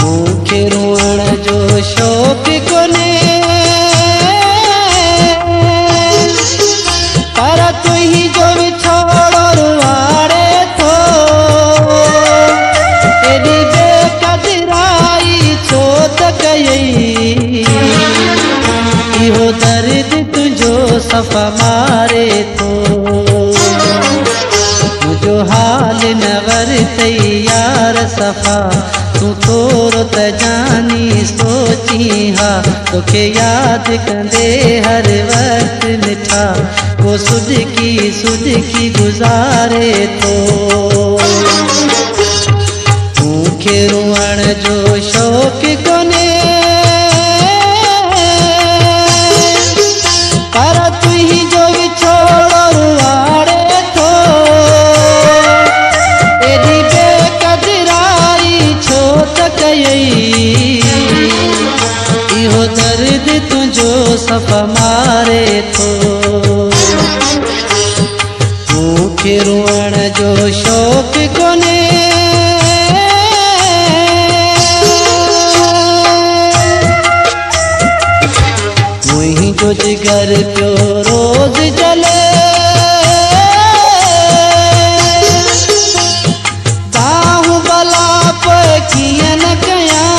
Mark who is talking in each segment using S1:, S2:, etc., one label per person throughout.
S1: मूंखे रुअण जो शौक़ कोने पर तुही जो विछोड़ो रुआड़े थो एॾी बेक़दराई छो त कयई इहो दर्द तुंहिंजो सफ़ा मारे थो मुंहिंजो हाल न वरितई यार सफ़ा तूं थोरो त जानी सोची हा तोखे यादि कंदे हर वक़्तु मिठा को सुडकी गुज़ारे थो मूंखे रुअण जो शौक़ कोने पर तुही जो विछोड़ो रुआड़े थो एॾी बेक़दराई छो त कयई इहो दर्द तुंहिंजो सफ़ा मारे थो मूंखे रुअण जो शौक़ कोने मुंहिंजो जिगर पियो रोज़ जले ताहूं भला पोइ कीअं न कयां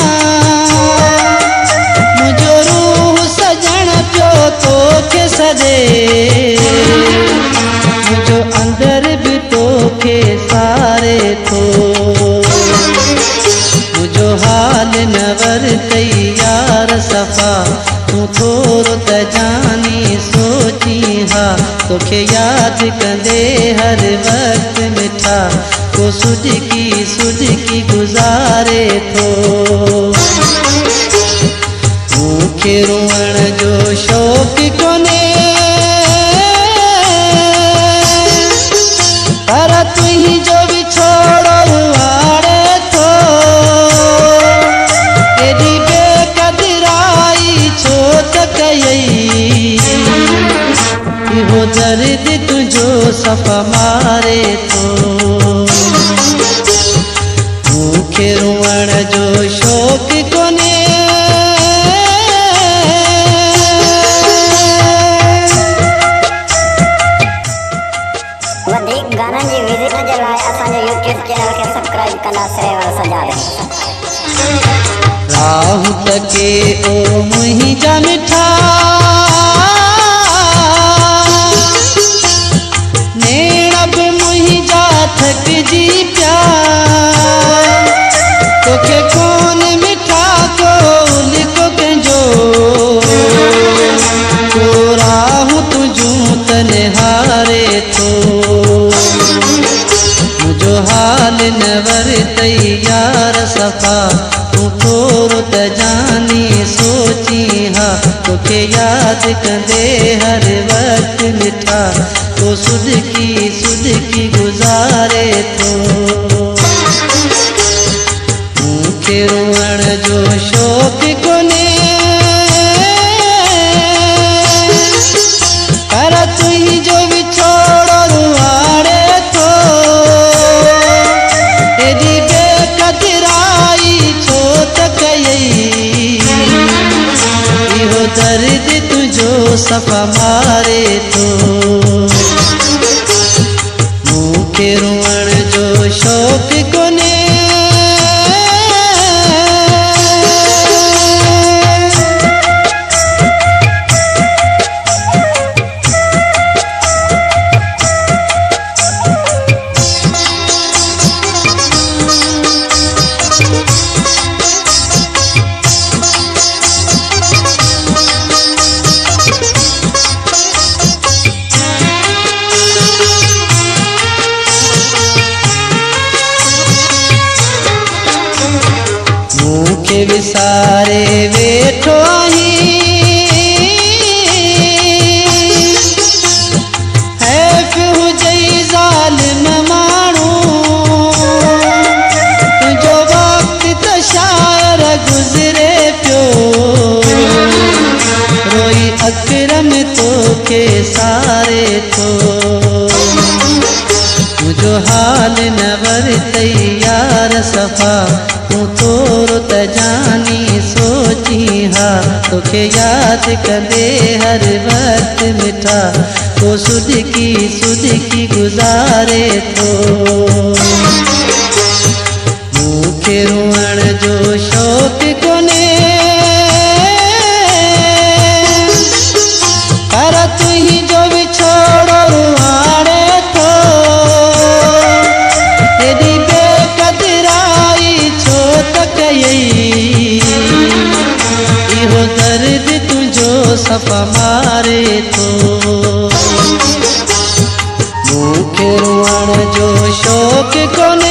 S1: मुंहिंजो रूह सजण पियो तोखे सॾे मुंहिंजो अंदर बि तोखे सारे थो मुंहिंजो हाल न वरितई यार सफ़ा तूं थोरो त जानी सोची हा तोखे यादि कंदे हर वक़्तु मिठा को सुडकी गुज़ारे थो मूंखे रुअण जो शौक़ कोने पर तुही जो विछोड़ो रुआड़े थो एॾी बेक़दराई छो त कयई इहो दर्द तुंहिंजो सफ़ा मारे थो मूंखे रुअण जो शौक़ कोने
S2: वधीक गाननि जी विज़िट जे लाइ असांजे यूट्यूब चैनल खे सब्सक्राइब कंदा श्रेवर सजावे
S1: राहु तके ओ मुंहिंजा मिठा नेण बि मुंहिंजा थकिजी पिया तोखे कोन मिठा को लिखो कंहिंजो को राहु तुंहिंजूं त निहारे थो मुंहिंजो हाल न वरितई यार सफ़ा तूं थोरो त जानी सोची हा तोखे यादि कंदे हर वक़्तु मिठा को सुडकी गुज़ारे थो मूंखे रुअण जो शौक़ कोने पर तुही जो विछोड़ो रुआड़े थो एॾी बेक़दराई छो त कयई इहो दर्द तुंहिंजो सफ़ा मारे थो मूंखे रुअण जो शौक़ कोने मूंखे विसारे वेठो आहीं हैफ़ हुजई ज़ालिम माण्हू तुंहिंजो वक़्तु त शायर गुज़रे पियो रोई अकरम तोखे सारे थो मुंहिंजो हाल न वरितई यार सफ़ा तूं थोरो त त जानी सोची हा तोखे याद कंदे हर वक्त मिठा को सुदकी गुज़ारे थो मूंखे रुअण जो शौक़ कोने पर तुही जो विछोड़ो रुआणे थो एॾी बेक़दराई छो त कयई इहो दर्द तुंहिंजो सफ़ा मारे थो मूंखे रुअण जो शौक़ कोने